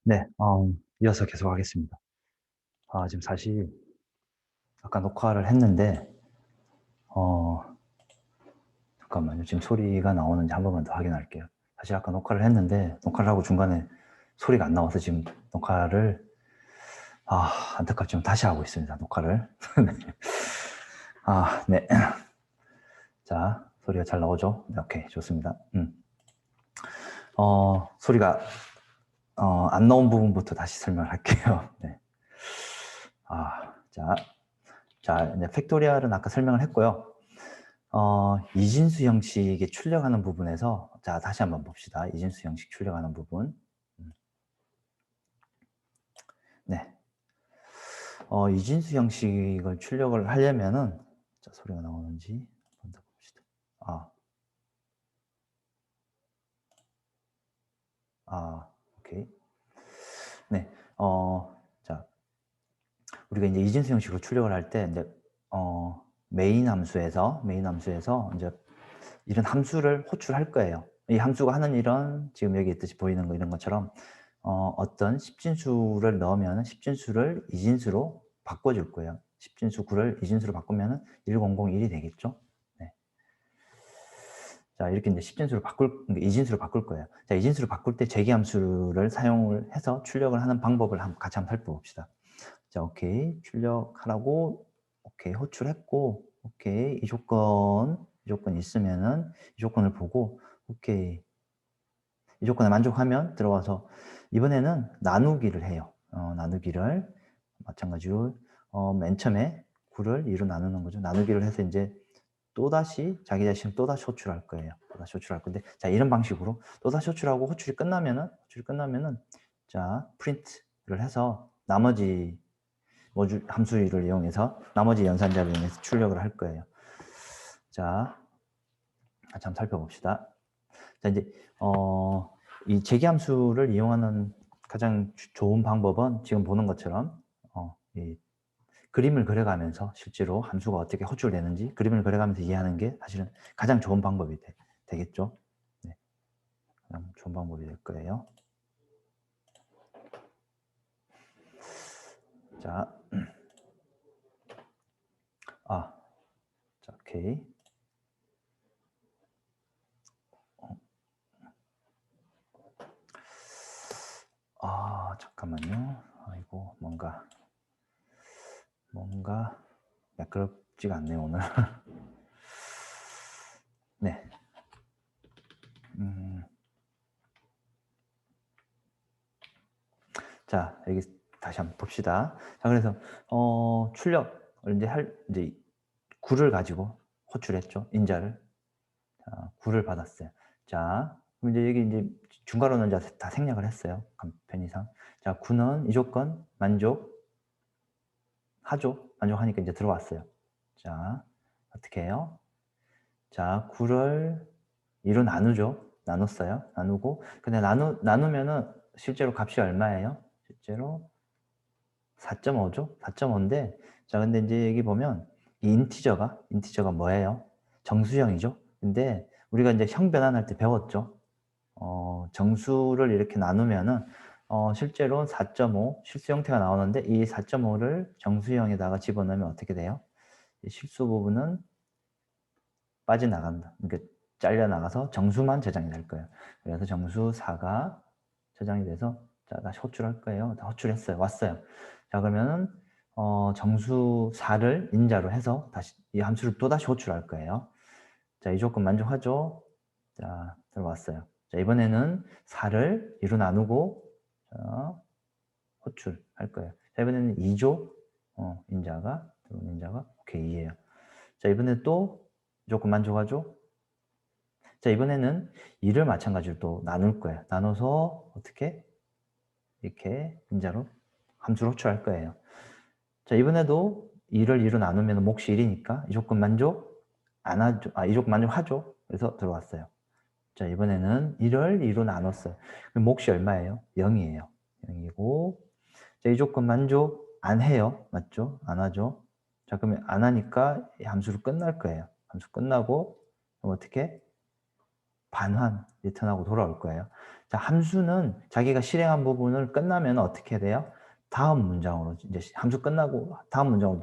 네. 이어서 계속 하겠습니다. 지금 사실 아까 녹화를 했는데 어 잠깐만요. 지금 소리가 나오는지 한 번만 더 확인할게요. 사실 아까 녹화를 했는데 녹화를 하고 중간에 소리가 안 나와서 지금 녹화를 안타깝지만 다시 하고 있습니다, 녹화를. 네. 네. 자, 소리가 잘 나오죠? 네, 오케이. 좋습니다. 소리가 안 나온 부분부터 다시 설명을 할게요. 네. 자, 이제 팩토리얼은 아까 설명을 했고요. 이진수 형식에 출력하는 부분에서 자, 다시 한번 봅시다. 이진수 형식 출력하는 부분. 네. 이진수 형식을 출력을 하려면은 자, 소리가 나오는지 한번 더 봅시다. 오케이. 네. 자, 우리가 이제 이진수 형식으로 출력을 할 때 이제 메인 함수에서 이제 이런 함수를 호출할 거예요. 이 함수가 하는 일은 지금 여기 있듯이 보이는 거 이런 것처럼 어떤 10진수를 넣으면 10진수를 이진수로 바꿔줄 거예요. 10진수 9를 이진수로 바꾸면 1001이 되겠죠. 네. 자, 이렇게 이제 10진수로 그러니까 이진수로 바꿀 거예요. 자, 이진수로 바꿀 때 재기함수를 사용을 해서 출력을 하는 방법을 같이 한번 살펴봅시다. 자, 오케이. 출력하라고, 오케이. 호출했고, 오케이. 이 조건 있으면은 이 조건을 보고, 오케이. 이 조건에 만족하면 들어와서 이번에는 나누기를 해요. 나누기를 마찬가지로 맨 처음에 9를 2로 나누는 거죠. 나누기를 해서 이제 또다시 자기 자신을 또다시 호출할 거예요. 또다시 호출할 건데 자, 이런 방식으로 또다시 호출하고 호출이 끝나면은 자, 프린트를 해서 나머지 함수를 이용해서 나머지 연산자를 이용해서 출력을 할 거예요. 자, 같이 한번 살펴봅시다. 자, 이제 이 재기함수를 이용하는 가장 좋은 방법은 지금 보는 것처럼 이 그림을 그려가면서 실제로 함수가 어떻게 호출되는지 그림을 그려가면서 이해하는 게 사실은 가장 좋은 방법이 되겠죠. 네, 가장 좋은 방법이 될 거예요. 자, 자, 오케이. 잠깐만요. 아이고, 뭔가 매끄럽지가 않네요, 오늘. 네. 자, 여기 다시 한번 봅시다. 자, 그래서 출력을 이제 9를 가지고 호출했죠. 인자를. 자, 9를 받았어요. 자, 그럼 이제 여기 이제 중괄호는 이제 다 생략을 했어요. 간편이상. 자, 9는 이 조건 만족하니까 이제 들어왔어요. 자, 어떻게 해요? 자, 9를 2로 나누죠. 나눴어요. 나누고 근데 나누면은 실제로 값이 얼마예요? 실제로 4.5죠. 4.5인데 자, 근데 이제 여기 보면 이 인티저가 뭐예요? 정수형이죠. 근데 우리가 이제 형 변환할 때 배웠죠. 정수를 이렇게 나누면은 실제로 4.5 실수 형태가 나오는데 이 4.5를 정수형에다가 집어넣으면 어떻게 돼요? 이 실수 부분은 빠져나간다. 그러니까 잘려나가서 정수만 저장이 될 거예요. 그래서 정수 4가 저장이 돼서 자, 다시 호출할 거예요. 다 호출했어요. 왔어요. 자, 그러면은 정수 4를 인자로 해서 다시 이 함수를 또다시 호출할 거예요. 자, 이 조건 만족하죠? 자, 들어왔어요. 자, 이번에는 4를 2로 나누고 자, 호출할 거예요. 자, 이번에는 2조 들어온 인자가 오케이 2예요. 자, 이번에 또 조건 만족하죠? 자, 이번에는 2를 마찬가지로 또 나눌 거예요. 나눠서 어떻게? 이렇게 인자로 함수를 호출할 거예요. 자, 이번에도 2를 2로 나누면 몫이 1이니까 이 조건 만족 안 하죠. 이 조건 만족하죠. 그래서 들어왔어요. 자, 이번에는 1을 2로 나눴어요. 그럼 몫이 얼마예요? 0이에요. 0이고 자, 이 조건 만족 안 해요. 맞죠? 안 하죠. 자, 그러면 안 하니까 이 함수로 끝날 거예요. 함수 끝나고 그럼 어떻게? 반환, 리턴하고 돌아올 거예요. 자, 함수는 자기가 실행한 부분을 끝나면 어떻게 돼요? 다음 문장으로 이제 함수 끝나고 다음 문장으로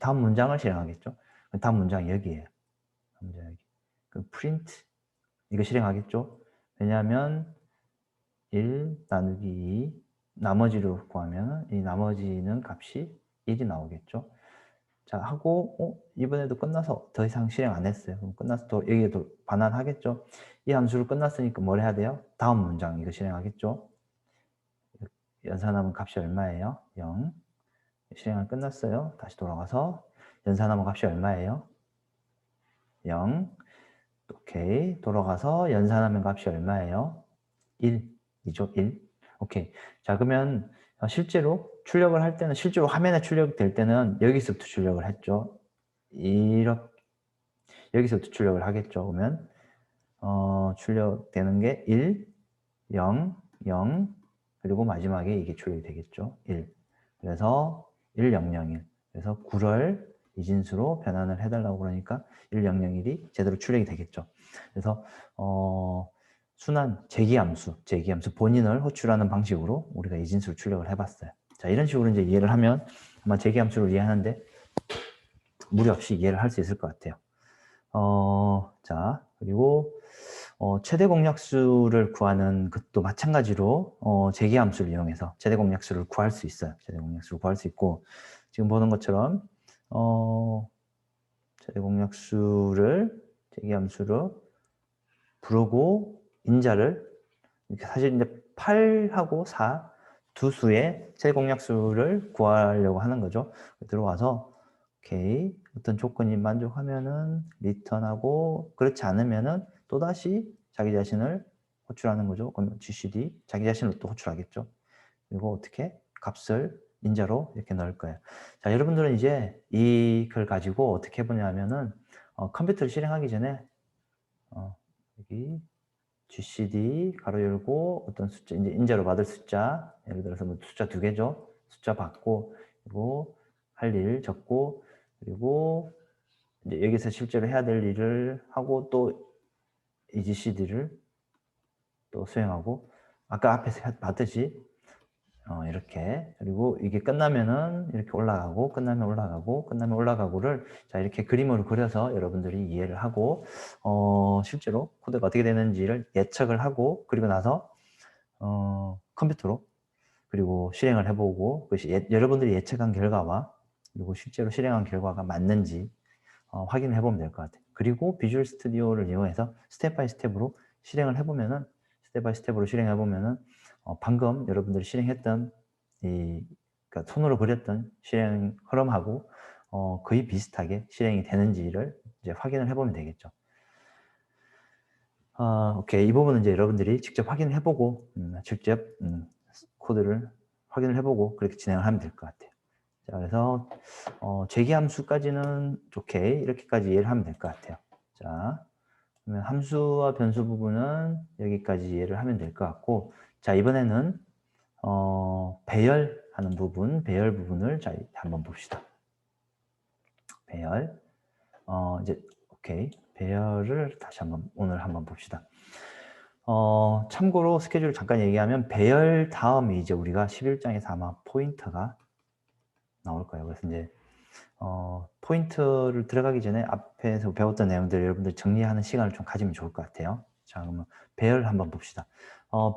다음 문장을 실행하겠죠. 다음 문장이 여기예요. 문장 여기. 그 프린트 이거 실행하겠죠. 왜냐하면 1 나누기 2 나머지를 구하면 이 나머지는 값이 1이 나오겠죠. 자, 하고 이번에도 끝나서 더 이상 실행 안 했어요. 그럼 끝나서 또 여기에도 반환하겠죠. 이 함수를 끝났으니까 뭘 해야 돼요? 다음 문장 이거 실행하겠죠. 연산하면 값이 얼마예요? 0. 실행은 끝났어요. 다시 돌아가서 연산하면 값이 얼마예요? 0. 오케이. 돌아가서 연산하면 값이 얼마예요? 1. 이죠? 1. 오케이. 자, 그러면 실제로 출력을 할 때는 실제로 화면에 출력될 때는 여기서부터 출력을 했죠. 이렇게 여기서부터 출력을 하겠죠. 그러면 출력되는 게 1, 0, 0 그리고 마지막에 이게 출력이 되겠죠. 1. 그래서 1, 0, 0, 1. 그래서 9를 이진수로 변환을 해달라고 그러니까 1, 0, 0, 1이 제대로 출력이 되겠죠. 그래서 순환 제기함수 본인을 호출하는 방식으로 우리가 이진수를 출력을 해봤어요. 자, 이런 식으로 이제 이해를 하면 아마 제기함수를 이해하는데 무리 없이 이해를 할 수 있을 것 같아요. 자, 그리고 최대 공약수를 구하는 것도 마찬가지로 제기함수를 이용해서 최대 공약수를 구할 수 있어요. 최대 공약수를 구할 수 있고 지금 보는 것처럼 최대 공약수를 제기함수로 부르고 인자를 이렇게 사실 이제 8하고 4 두 수의 최대 공약수를 구하려고 하는 거죠. 들어와서 오케이 어떤 조건이 만족하면은 리턴하고 그렇지 않으면은 또다시 자기 자신을 호출하는 거죠. 그럼 GCD 자기 자신을 또 호출하겠죠. 그리고 어떻게 값을 인자로 이렇게 넣을 거예요. 자, 여러분들은 이제 이걸 가지고 어떻게 해보냐면은 컴퓨터를 실행하기 전에 여기 GCD 가로 열고 어떤 숫자 이제 인자로 받을 숫자 예를 들어서 뭐 숫자 2개죠. 숫자 받고 그리고 할 일 적고 그리고 이제 여기서 실제로 해야 될 일을 하고 또 이 GCD를 또 수행하고 아까 앞에서 봤듯이 이렇게 그리고 이게 끝나면은 이렇게 올라가고 끝나면 올라가고 끝나면 올라가고를 자 이렇게 그림으로 그려서 여러분들이 이해를 하고 실제로 코드가 어떻게 되는지를 예측을 하고 그리고 나서 컴퓨터로 그리고 실행을 해보고 그것이 여러분들이 예측한 결과와 그리고 실제로 실행한 결과가 맞는지 확인을 해보면 될 것 같아요. 그리고 비주얼 스튜디오를 이용해서 스텝 바이 스텝으로 실행을 해보면은 스텝 바이 스텝으로 실행해 보면은 방금 여러분들이 실행했던 그러니까 손으로 그렸던 실행 흐름하고 거의 비슷하게 실행이 되는지를 이제 확인을 해보면 되겠죠. 오케이. 이 부분은 이제 여러분들이 직접 확인을 해보고 직접 코드를 확인을 해보고 그렇게 진행을 하면 될 것 같아요. 자, 그래서 제기함수까지는 오케이 이렇게까지 이해를 하면 될 것 같아요. 자, 그러면 함수와 변수 부분은 여기까지 이해를 하면 될 것 같고 자, 이번에는 배열하는 부분, 배열 부분을 자, 한번 봅시다. 배열. 이제 오케이. 배열을 다시 오늘 한번 봅시다. 참고로 스케줄 잠깐 얘기하면 배열 다음에 이제 우리가 11장에서 아마 포인터가 나올 거예요. 그래서 이제 포인트를 들어가기 전에 앞에서 배웠던 내용들 여러분들 정리하는 시간을 좀 가지면 좋을 것 같아요. 자, 그러면 배열 한번 봅시다.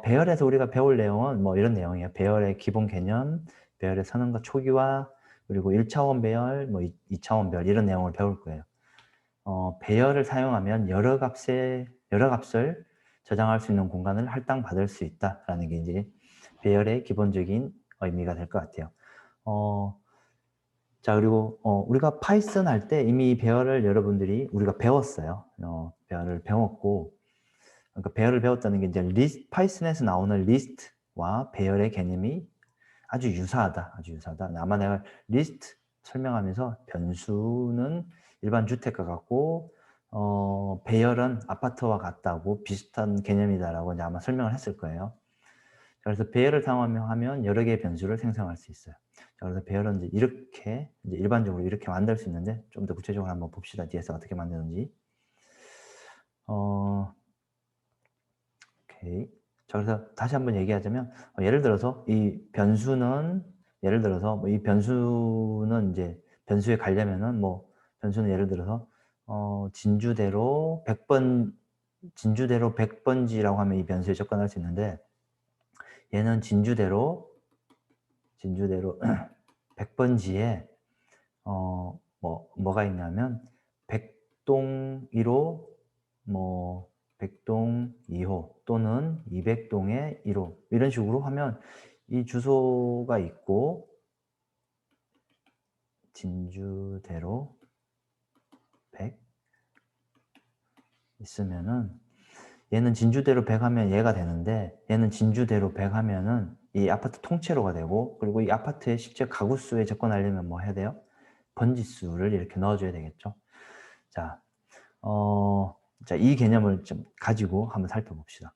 배열에서 우리가 배울 내용은 뭐 이런 내용이에요. 배열의 기본 개념, 배열의 선언과 초기화, 그리고 1차원 배열, 뭐 2차원 배열 이런 내용을 배울 거예요. 배열을 사용하면 여러 값을 저장할 수 있는 공간을 할당받을 수 있다라는 게 이제 배열의 기본적인 의미가 될 것 같아요. 자, 그리고 우리가 파이썬 할 때 이미 배열을 여러분들이 우리가 배웠어요. 배열을 배웠고 그러니까 배열을 배웠다는 게 이제 파이썬에서 나오는 리스트와 배열의 개념이 아주 유사하다. 아주 유사하다. 아마 내가 리스트 설명하면서 변수는 일반 주택과 같고 배열은 아파트와 같다고 비슷한 개념이다라고 이제 아마 설명을 했을 거예요. 그래서 배열을 사용하면 여러 개의 변수를 생성할 수 있어요. 자, 그래서 배열은 이제 이렇게 이제 일반적으로 이렇게 만들 수 있는데 좀 더 구체적으로 한번 봅시다. 뒤에서 어떻게 만드는지. 오케이. 자, 그래서 다시 한번 얘기하자면, 예를 들어서 이 변수는, 예를 들어서 뭐 이 변수는 이제 변수에 가려면은 뭐 변수는 예를 들어서 진주대로 100번, 진주대로 100번지라고 하면 이 변수에 접근할 수 있는데, 얘는 진주대로 100번지에 뭐가 있냐면 백동 1호, 뭐 백동 2호 또는 200동의 1호 이런 식으로 하면 이 주소가 있고, 진주대로 100 있으면은 얘는 진주대로 100 하면 얘가 되는데, 얘는 진주대로 100 하면은 이 아파트 통째로가 되고, 그리고 이 아파트의 실제 가구 수에 접근하려면 뭐 해야 돼요? 번지수를 이렇게 넣어줘야 되겠죠. 자, 자, 이 개념을 좀 가지고 한번 살펴봅시다.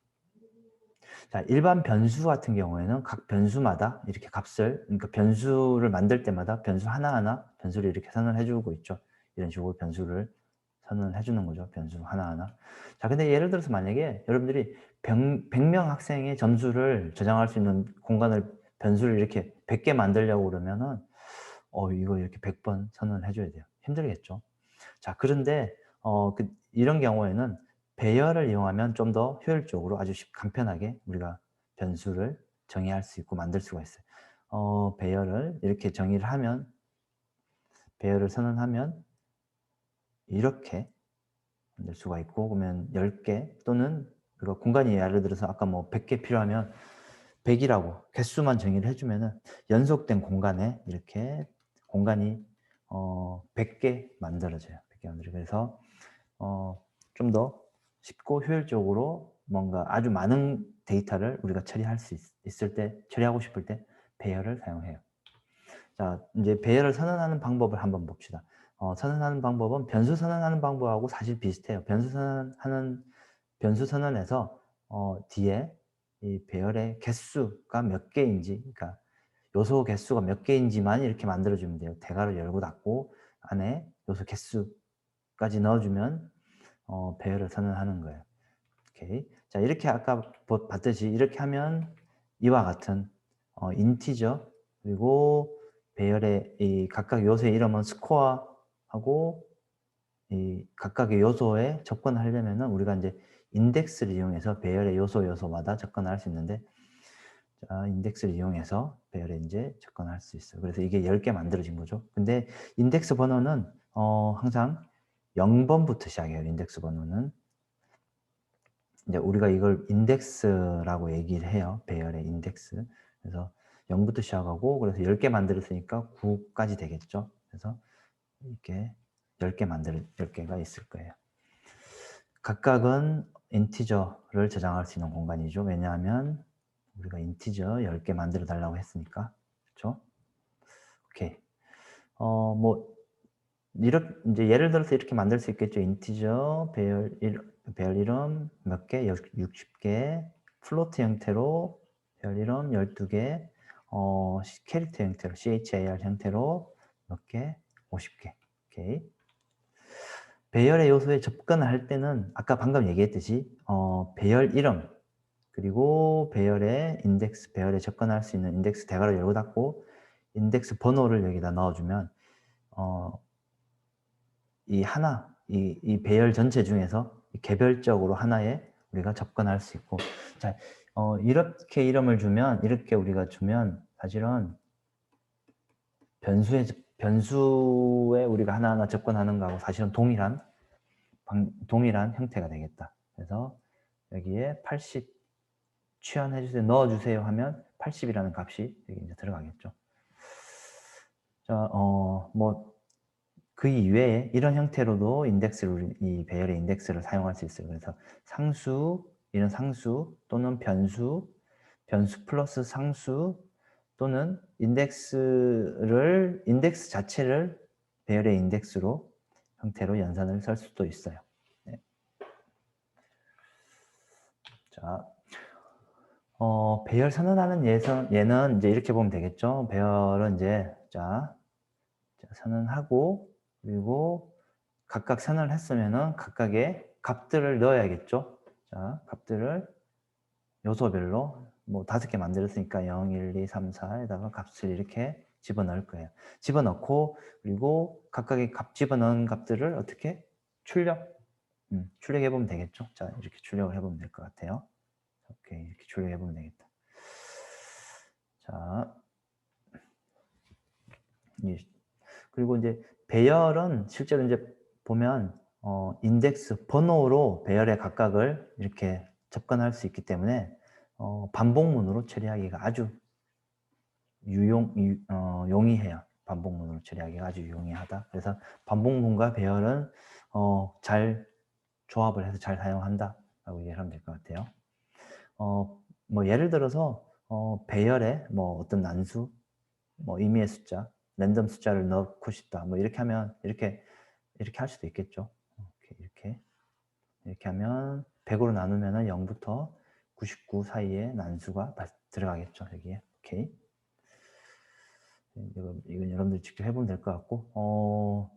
자, 일반 변수 같은 경우에는 각 변수마다 이렇게 값을, 그러니까 변수를 만들 때마다 변수 하나하나 변수를 이렇게 선언해 주고 있죠. 이런 식으로 변수를 선언해 주는 거죠. 변수 하나하나. 자, 근데 예를 들어서 만약에 여러분들이 100명 학생의 점수를 저장할 수 있는 공간을, 변수를 이렇게 100개 만들려고 그러면은 이거 이렇게 100번 선언해 줘야 돼요. 힘들겠죠. 자, 그런데 이런 경우에는 배열을 이용하면 좀 더 효율적으로 아주 간편하게 우리가 변수를 정의할 수 있고 만들 수가 있어요. 배열을 이렇게 정의를 하면, 배열을 선언하면 이렇게 만들 수가 있고, 그러면 10개 또는 그리고 공간이 예를 들어서 아까 뭐 100개 필요하면 100이라고 개수만 정의를 해주면은 연속된 공간에 이렇게 공간이 100개 만들어져요. 100개 만들어져요. 그래서 좀 더 쉽고 효율적으로 뭔가 아주 많은 데이터를 우리가 처리할 수 있을 때, 처리하고 싶을 때 배열을 사용해요. 자, 이제 배열을 선언하는 방법을 한번 봅시다. 선언하는 방법은 변수 선언하는 방법하고 사실 비슷해요. 변수 선언에서 뒤에 이 배열의 개수가 몇 개인지, 그러니까 요소 개수가 몇 개인지만 이렇게 만들어주면 돼요. 대괄호 열고 닫고 안에 요소 개수까지 넣어주면 배열을 선언하는 거예요. 오케이. 자, 이렇게 아까 봤듯이 이렇게 하면 이와 같은 인티저, 그리고 배열의 이 각각 요소의 이름은 스코어하고 이 각각의 요소에 접근하려면은 우리가 이제 인덱스를 이용해서 배열의 요소마다 접근할 수 있는데, 자, 인덱스를 이용해서 배열에 이제 접근할 수 있어요. 그래서 이게 10개 만들어진 거죠. 근데 인덱스 번호는 항상 0번부터 시작해요. 인덱스 번호는. 이제 우리가 이걸 인덱스라고 얘기를 해요. 배열의 인덱스. 그래서 0부터 시작하고, 그래서 10개 만들었으니까 9까지 되겠죠. 그래서 이렇게 10개가 있을 거예요. 각각은 인티저를 저장할 수 있는 공간이죠. 왜냐하면 우리가 인티저 10개 만들어 달라고 했으니까. 그렇죠? 오케이. 뭐 이렇게 이제 예를 들어서 이렇게 만들 수 있겠죠. 인티저 배열 이름 몇 개? 60개. 플로트 형태로 배열 이름 12개. 캐릭터 형태로 char 형태로 몇 개? 50개. 오케이. 배열의 요소에 접근을 할 때는 아까 방금 얘기했듯이 배열 이름, 그리고 배열의 인덱스, 배열에 접근할 수 있는 인덱스 대괄호 열고 닫고 인덱스 번호를 여기다 넣어주면 이 배열 전체 중에서 개별적으로 하나에 우리가 접근할 수 있고, 자, 이렇게 이름을 주면, 이렇게 우리가 주면 사실은 변수에 우리가 하나하나 접근하는 거하고 사실은 동일한 형태가 되겠다. 그래서 여기에 80 취한해 주세요, 넣어주세요 하면 80이라는 값이 여기 이제 들어가겠죠. 자, 뭐 그 이외에 이런 형태로도 이 배열의 인덱스를 사용할 수 있어요. 그래서 이런 상수 또는 변수 플러스 상수 또는 인덱스 자체를 배열의 인덱스로 형태로 연산을 할 수도 있어요. 네. 자, 배열 선언하는 얘는 이제 이렇게 보면 되겠죠. 배열은 이제 선언하고, 그리고 각각 선언을 했으면은 각각의 값들을 넣어야겠죠. 자, 값들을 요소별로 뭐 5개 만들었으니까 0, 1, 2, 3, 4에다가 값을 이렇게 집어넣을 거예요. 집어넣고 그리고 각각의 집어넣은 값들을 어떻게 출력해 보면 되겠죠. 자, 이렇게 출력을 해 보면 될 것 같아요. 오케이, 이렇게 출력해 보면 되겠다. 자, 그리고 이제 배열은 실제로 이제 보면 인덱스 번호로 배열의 각각을 이렇게 접근할 수 있기 때문에 반복문으로 처리하기가 아주 용이해요. 반복문으로 처리하기가 아주 용이하다. 그래서 반복문과 배열은 잘 조합을 해서 잘 사용한다라고 이해하면 될 것 같아요. 뭐 예를 들어서 배열에 뭐 어떤 난수, 뭐 임의의 숫자, 랜덤 숫자를 넣고 싶다. 뭐 이렇게 하면 이렇게 할 수도 있겠죠. 이렇게 하면 100으로 나누면은 0부터 99 사이에 난수가 들어가겠죠. 여기에. 오케이. 이건 여러분들이 직접 해보면 될 것 같고,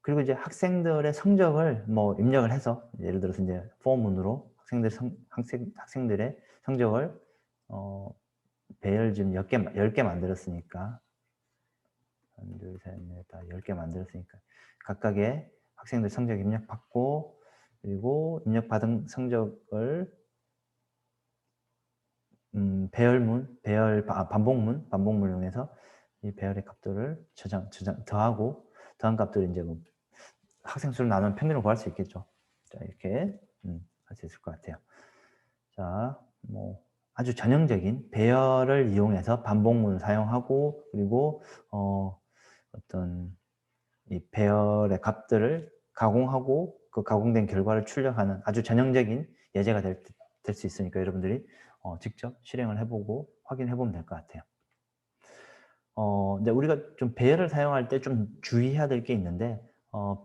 그리고 이제 학생들의 성적을 뭐 입력을 해서 예를 들어서 이제 포문으로 학생들의 성적을 배열 지금 10개 만들었으니까 1, 2, 3, 4, 10개 만들었으니까 각각의 학생들 성적 입력받고 그리고 입력받은 성적을 반복문을 이용해서 이 배열의 값들을 더한 값들을 이제 뭐 학생 수를 나누면 평균을 구할 수 있겠죠. 자, 이렇게 할 수 있을 것 같아요. 자, 뭐 아주 전형적인 배열을 이용해서 반복문을 사용하고 그리고 어떤 이 배열의 값들을 가공하고 그 가공된 결과를 출력하는 아주 전형적인 예제가 될 수 있으니까 여러분들이 직접 실행을 해보고 확인해 보면 될 것 같아요. 이제 우리가 좀 배열을 사용할 때 좀 주의해야 될 게 있는데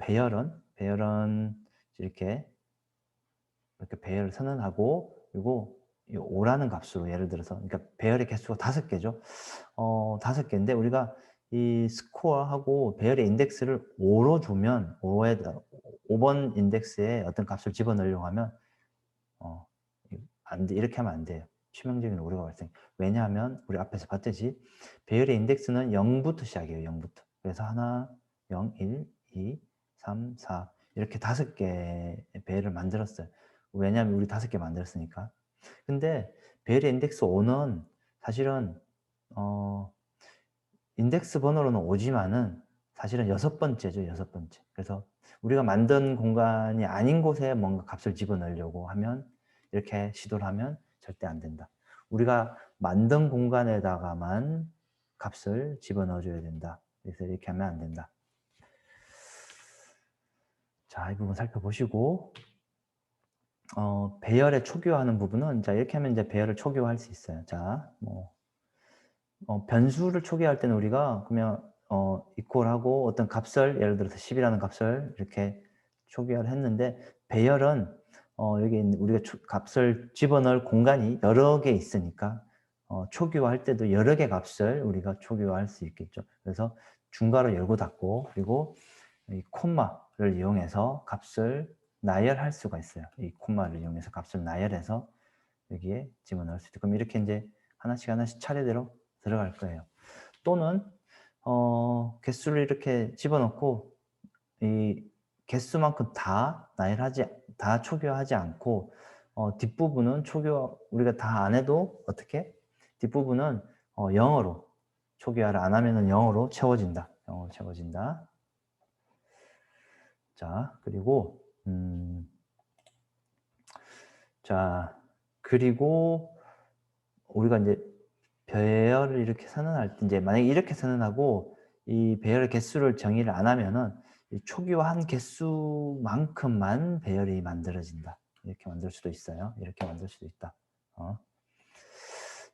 배열은 이렇게 배열을 선언하고 그리고 이 5라는 값으로 예를 들어서 그러니까 배열의 개수가 5개죠. 5개인데 우리가 이 스코어하고 배열의 인덱스를 5로 주면 5번 인덱스에 어떤 값을 집어넣으려고 하면 안 돼. 이렇게 하면 안 돼요. 치명적인 오류가 발생. 왜냐하면 우리 앞에서 봤듯이 배열의 인덱스는 0부터 시작해요. 0부터. 그래서 1, 0, 1, 2, 3, 4 이렇게 5개의 배열을 만들었어요. 왜냐하면 우리 5개 만들었으니까. 근데 배열의 인덱스 5는 사실은 인덱스 번호로는 5지만은 사실은 6번째죠. 6번째. 그래서 우리가 만든 공간이 아닌 곳에 뭔가 값을 집어넣으려고 하면 이렇게 시도를 하면 절대 안 된다. 우리가 만든 공간에다가만 값을 집어넣어 줘야 된다. 그래서 이렇게 하면 안 된다. 자, 이 부분 살펴보시고 배열에 초기화하는 부분은 자 이렇게 하면 이제 배열을 초기화할 수 있어요. 자, 뭐 변수를 초기화할 때는 우리가 그러면 이퀄하고 어떤 값을 예를 들어서 10이라는 값을 이렇게 초기화를 했는데 배열은 여기 우리가 값을 집어넣을 공간이 여러 개 있으니까 초기화할 때도 여러 개 값을 우리가 초기화할 수 있겠죠. 그래서 중괄호 열고 닫고 그리고 이 콤마를 이용해서 값을 나열할 수가 있어요. 이 콤마를 이용해서 값을 나열해서 여기에 집어넣을 수 있고 그럼 이렇게 이제 하나씩 차례대로 들어갈 거예요. 또는 개수를 이렇게 집어넣고 이 개수만큼 다 초기화하지 않고 뒷부분은 우리가 다 안 해도 어떻게 뒷부분은 0으로 초기화를 안 하면은 0으로 채워진다. 0으로 채워진다. 자, 그리고 우리가 이제 배열을 이렇게 선언할 때 이제 만약에 이렇게 선언하고 이 배열의 개수를 정의를 안 하면은 이 초기화한 개수만큼만 배열이 만들어진다. 이렇게 만들 수도 있어요. 이렇게 만들 수도 있다.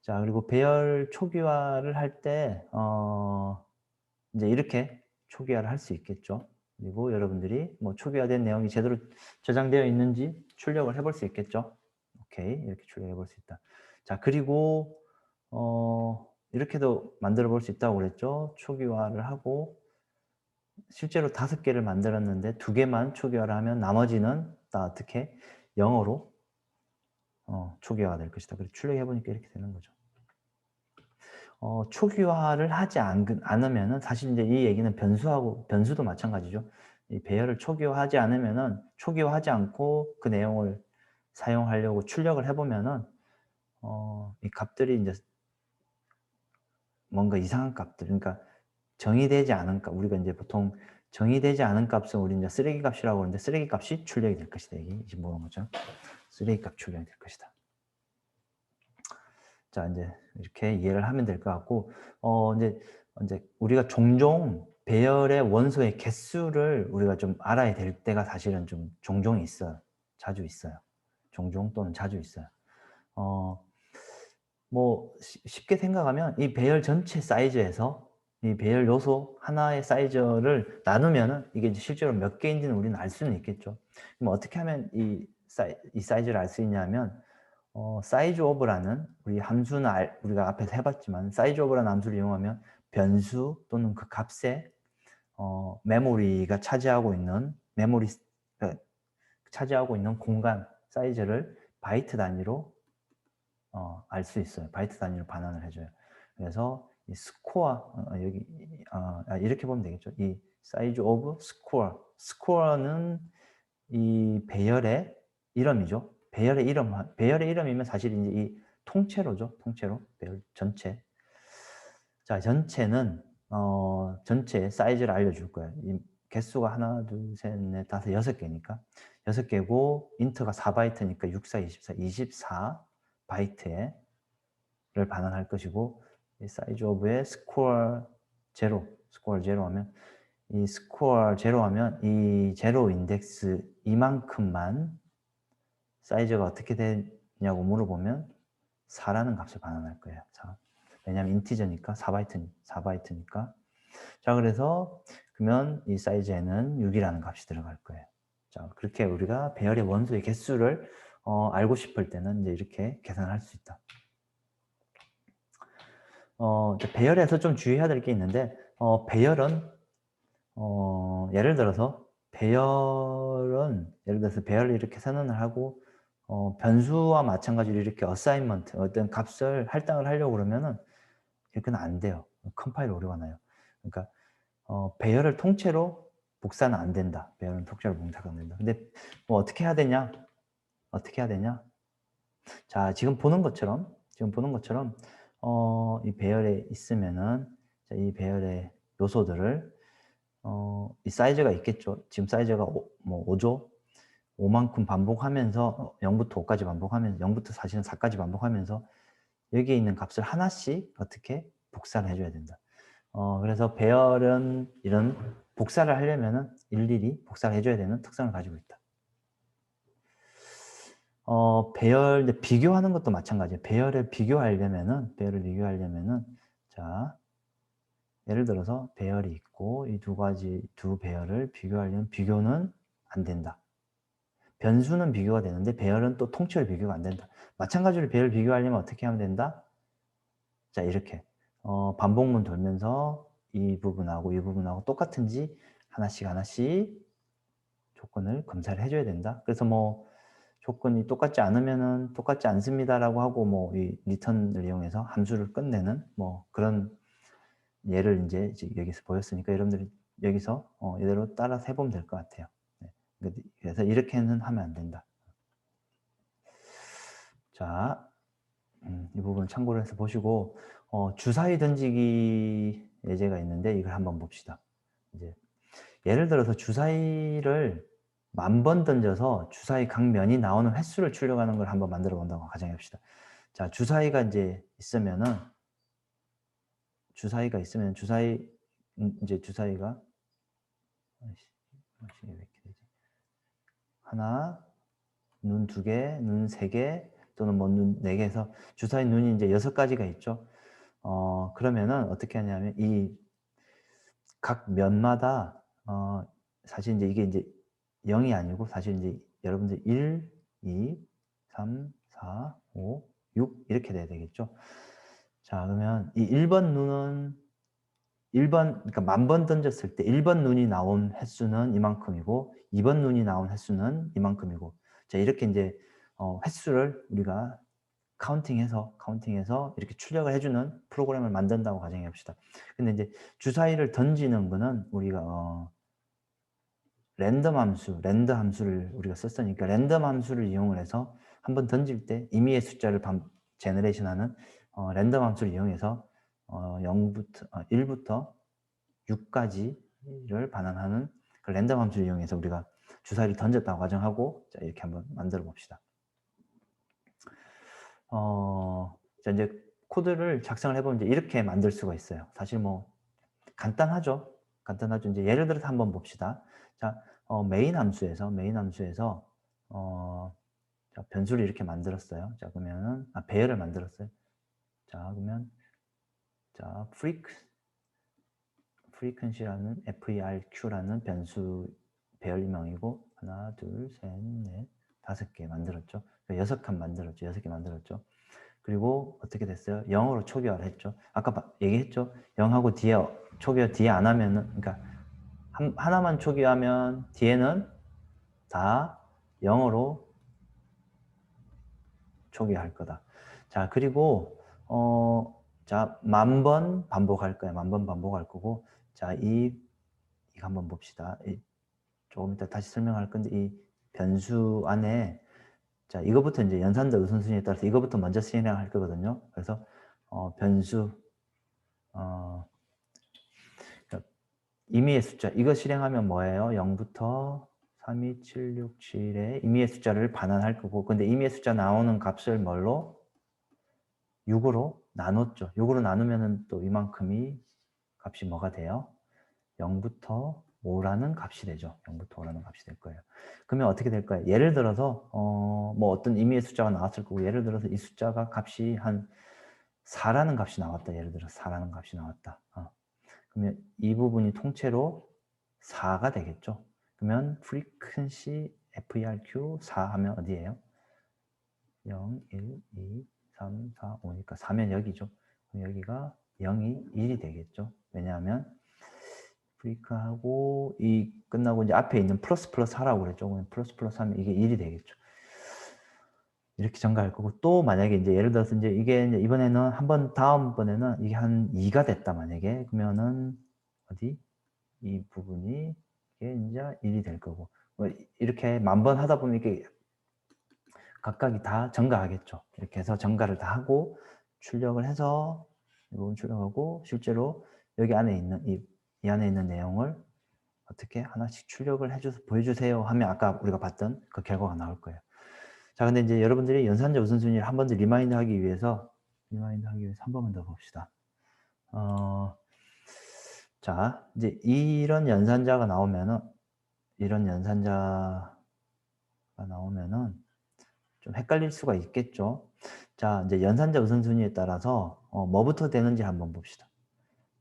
자, 그리고 배열 초기화를 할 때 이제 이렇게 초기화를 할 수 있겠죠. 그리고 여러분들이 뭐 초기화된 내용이 제대로 저장되어 있는지 출력을 해볼 수 있겠죠. 오케이, 이렇게 출력해 볼 수 있다. 자, 그리고 이렇게도 만들어 볼 수 있다고 그랬죠. 초기화를 하고 실제로 5개를 만들었는데 2개만 초기화를 하면 나머지는 다 어떻게 0으로 초기화가 될 것이다. 그래서 출력해 보니까 이렇게 되는 거죠. 초기화를 하지 않으면은 사실 이제 이 얘기는 변수도 마찬가지죠. 이 배열을 초기화하지 않으면은 초기화하지 않고 그 내용을 사용하려고 출력을 해 보면은 이 값들이 인제 뭔가 이상한 값들, 그러니까 정의되지 않은 값, 우리가 인제 보통 정의되지 않은 값은 우리 인제 쓰레기 값이라고 그러는데 쓰레기 값이 출력이 될 것이다. 이게 지금 보는 거죠. 쓰레기 값 출력이 될 것이다. 자, 인제 이렇게 이해를 하면 될 것 같고 인제 우리가 종종 배열의 원소의 개수를 우리가 좀 알아야 될 때가 사실은 좀 종종 있어요. 자주 있어요. 종종 또는 자주 있어요. 어 뭐 쉽게 생각하면 이 배열 전체 사이즈에서 이 배열 요소 하나의 사이즈를 나누면은 이게 이제 실제로 몇 개인지는 우리는 알 수는 있겠죠. 그럼 어떻게 하면 이 사이즈를 알 수 있냐면 size of라는 우리 함수는 우리가 앞에서 해 봤지만 size of라는 함수를 이용하면 변수 또는 그 값에 메모리가 차지하고 있는 어 차지하고 있는 공간 사이즈를 바이트 단위로 알 수 있어요. 바이트 단위로 반환을 해 줘요. 그래서 이 스코어 여기 이렇게 보면 되겠죠. 이 size of score. score는 이 배열의 이름이죠. 배열의 이름이면 사실 인제 이 통째로죠. 통째로 배열 전체. 자, 전체는 전체의 사이즈를 알려줄 거예요. 이 개수가 하나, 둘, 셋, 넷, 다섯, 6개니까 6개고 인트가 4바이트니까 6, 4, 24, 24 바이트에 를 반환할 것이고 이 size of의 score 0, score 0 하면 이 score 0 하면 이 제로 인덱스 이만큼만 사이즈가 어떻게 되냐고 물어보면 4라는 값을 반환할 거예요. 4. 왜냐하면 인티저니까 4바이트니까. 자, 그래서 그러면 이 사이즈에는 6이라는 값이 들어갈 거예요. 자, 그렇게 우리가 배열의 원소의 개수를 알고 싶을 때는 이제 이렇게 계산할 수 있다. 이제 배열에서 좀 주의해야 될 게 있는데 배열은 예를 들어서 배열을 이렇게 선언을 하고 변수와 마찬가지로 이렇게 어사인먼트 어떤 값을 할당을 하려고 그러면은 그건 안 돼요. 컴파일 오류가 나요. 그러니까 배열을 통째로 복사는 안 된다. 배열은 통째로 복사가 안 된다. 근데 뭐 어떻게 해야 되냐? 어떻게 해야 되냐? 자, 지금 보는 것처럼 이 배열에 있으면은 자, 이 배열의 요소들을 이 사이즈가 있겠죠. 지금 사이즈가 5죠. 5만큼 반복하면서 0부터 5까지 반복하면서 0부터 사실은 4까지 반복하면서 여기에 있는 값을 하나씩 어떻게 복사를 해 줘야 된다. 그래서 배열은 이런 복사를 하려면은 일일이 복사를 해 줘야 되는 특성을 가지고 있다. 배열 이제 비교하는 것도 마찬가지예요. 배열을 비교하려면은 자, 예를 들어서 배열이 있고 이 두 배열을 비교하려면 비교는 안 된다. 변수는 비교가 되는데 배열은 또 통째로 비교가 안 된다. 마찬가지로 배열 비교하려면 어떻게 하면 된다? 자, 이렇게 반복문 돌면서 이 부분하고 똑같은지 하나씩 조건을 검사를 해 줘야 된다. 그래서 뭐 조건이 똑같지 않으면은 "똑같지 않습니다."라고 하고 뭐 이 return을 이용해서 함수를 끝내는 뭐 그런 예를 인제 여기서 보였으니까 여러분들이 여기서 이대로 따라서 해 보면 될 것 같아요. 네. 그래서 이렇게는 하면 안 된다. 자, 이 부분 참고를 해서 보시고 주사위 던지기 예제가 있는데 이걸 한번 봅시다. 이제 예를 들어서 주사위를 10,000번 던져서 주사위 각 면이 나오는 횟수를 출력하는 걸 한번 만들어 본다고 가정해 봅시다. 자, 주사위가 인제 있으면은 인제 주사위가 아이씨, 이게 왜 이렇게 되지? 하나, 눈 2개, 눈 3개 또는 뭐 눈 4개 해서 주사위 눈이 인제 6가지가 있죠. 그러면은 어떻게 하냐면 이 각 면마다 사실 인제 이게 인제 0이 아니고 사실 인제 여러분들 1, 2, 3, 4, 5, 6 이렇게 돼야 되겠죠. 자, 그러면 이 1번 눈은 1번, 그러니까 10,000번 던졌을 때 1번 눈이 나온 횟수는 이만큼이고 2번 눈이 나온 횟수는 이만큼이고 자, 이렇게 인제 횟수를 우리가 카운팅해서 이렇게 출력을 해주는 프로그램을 만든다고 가정해 봅시다. 근데 이제 주사위를 던지는 거는 우리가 랜더 함수를 우리가 썼으니까 랜덤 함수를 이용을 해서 한번 던질 때 임의의 숫자를 제너레이션하는 랜덤 함수를 이용해서 1부터 6까지를 반환하는 그 랜덤 함수를 이용해서 우리가 주사위를 던졌다고 가정하고 자, 이렇게 한번 만들어 봅시다. 자, 이제 코드를 작성을 해보면 이제 이렇게 만들 수가 있어요. 사실 뭐 간단하죠. 이제 예를 들어서 한번 봅시다. 자, 메인 함수에서 자, 변수를 이렇게 만들었어요. 자, 그러면은 배열을 만들었어요. 자, 그러면 자, frequency라는 FERQ라는 변수 배열명이고 하나, 둘, 셋, 넷, 5개 만들었죠. 6칸 만들었죠. 6개 만들었죠. 그리고 어떻게 됐어요? 0으로 초기화를 했죠. 아까 얘기했죠. 0하고 뒤에 초기화 뒤에 안 하면은 그러니까 하나만 초기화하면 뒤에는 다 0으로 초기화할 거다. 자, 그리고 자, 10,000번 반복할 거야. 10,000번 반복할 거고 자, 이거 한번 봅시다. 조금 이따 다시 설명할 건데 이 변수 안에 자, 이거부터 이제 연산자 우선순위에 따라서 이거부터 먼저 실행할 거거든요. 그래서 변수 그러니까 임의의 숫자 이거 실행하면 뭐예요? 0부터 3, 2, 7, 6, 7에 임의의 숫자를 반환할 거고 근데 임의의 숫자 나오는 값을 뭘로? 6으로 나눴죠. 6으로 나누면은 또 이만큼이 값이 뭐가 돼요? 0부터 5라는 값이 되죠. 0부터 5라는 값이 될 거예요. 그러면 어떻게 될까요? 예를 들어서 뭐 어떤 임의의 숫자가 나왔을 거고 예를 들어서 이 숫자가 값이 한 4라는 값이 나왔다. 예를 들어 4라는 값이 나왔다. 그러면 이 부분이 통째로 4가 되겠죠. 그러면 frequency FERQ 4 하면 어디예요? 0, 1, 2, 3, 4, 5니까 4면 여기죠. 그럼 여기가 0이 1이 되겠죠. 왜냐하면 프리크하고 이 끝나고 이제 앞에 있는 플러스 플러스 하라고 그랬죠. 플러스 플러스 하면 이게 1이 되겠죠. 이렇게 전가할 거고 또 만약에 이제 예를 들어서 이제 이게 이제 이번에는 한번 다음번에는 이게 한 2가 됐다 만약에 그러면은 어디 이 부분이 이게 이제 1이 될 거고 뭐 이렇게 10,000번 하다 보면 이게 각각이 다 전가하겠죠. 이렇게 해서 전가를 다 하고 출력을 해서 이 부분 출력하고 실제로 여기 안에 있는 이 안에 있는 내용을 어떻게 하나씩 출력을 해줘서 보여주세요 하면 아까 우리가 봤던 그 결과가 나올 거예요. 자, 근데 이제 여러분들이 연산자 우선순위를 한 번 더 리마인드 하기 위해서 한 번만 더 봅시다. 자, 이제 이런 연산자가 나오면은 좀 헷갈릴 수가 있겠죠. 자, 이제 연산자 우선순위에 따라서 뭐부터 되는지 한번 봅시다.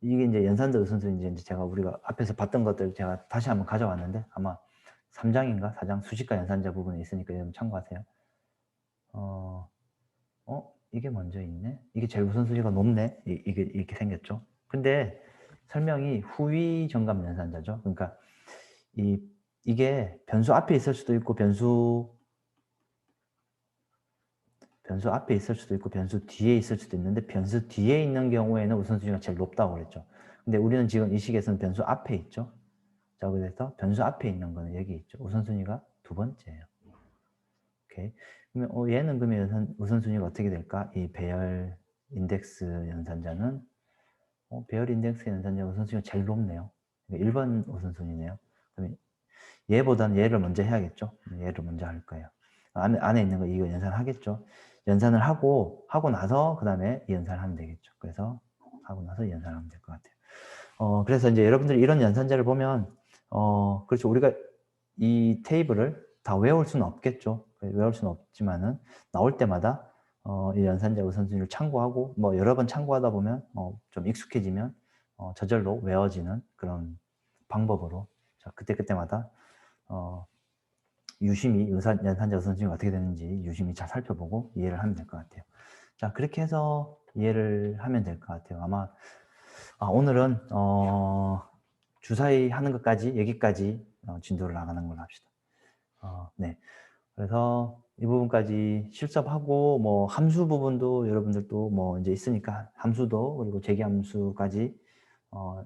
이게 이제 연산자 우선순위 이제 제가 우리가 앞에서 봤던 것들 제가 다시 한번 가져왔는데 아마 3장인가 4장 수식과 연산자 부분에 있으니까 여러분 참고하세요. 이게 먼저 있네. 이게 제일 우선순위가 높네. 이게 이렇게 생겼죠. 근데 설명이 후위 정감 연산자죠. 그러니까 이게 변수 앞에 있을 수도 있고 변수 앞에 있을 수도 있고 변수 뒤에 있을 수도 있는데 변수 뒤에 있는 경우에는 우선순위가 제일 높다고 그랬죠. 근데 우리는 지금 이 식에서는 변수 앞에 있죠. 자, 그래서 변수 앞에 있는 거는 여기 있죠. 우선순위가 두 번째예요. 오케이. 그러면 얘는 그러면 우선순위가 어떻게 될까? 이 배열 인덱스 연산자는 배열 인덱스 연산자 우선순위가 제일 높네요. 1번 우선순위네요. 그러면 얘보다는 얘를 먼저 해야겠죠. 얘를 먼저 할 거예요. 안에 있는 거 이거 연산하겠죠. 연산을 하고 나서 그 다음에 이 연산을 하면 되겠죠. 그래서 하고 나서 이 연산을 하면 될 것 같아요. 그래서 이제 여러분들이 이런 연산자를 보면 그렇죠. 우리가 이 테이블을 다 외울 수는 없겠죠. 외울 수는 없지만은 나올 때마다 이 연산자 우선순위를 참고하고 뭐 여러 번 참고하다 보면 좀 익숙해지면 저절로 외워지는 그런 방법으로 자, 그때마다 유심히 연산자 우선순위가 어떻게 되는지 유심히 잘 살펴보고 이해를 하면 될 것 같아요. 자, 그렇게 해서 이해를 하면 될 것 같아요. 아마 오늘은 주사위 하는 것까지 여기까지 진도를 나가는 걸로 합시다. 네. 그래서 이 부분까지 실습하고 뭐 함수 부분도 여러분들도 뭐 이제 있으니까 함수도 그리고 재기함수까지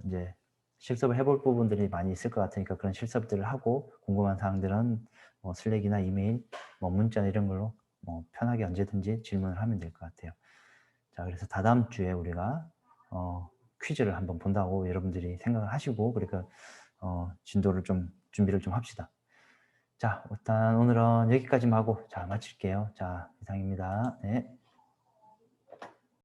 이제 실습을 해볼 부분들이 많이 있을 것 같으니까 그런 실습들을 하고 궁금한 사항들은 뭐 슬랙이나 이메일, 뭐 문자 이런 걸로 뭐 편하게 언제든지 질문을 하면 될 것 같아요. 자, 그래서 다다음 주에 우리가 퀴즈를 한번 본다고 여러분들이 생각을 하시고 그러니까 진도를 좀 준비를 좀 합시다. 자, 일단 오늘은 여기까지만 하고 자 마칠게요. 자, 이상입니다. 네.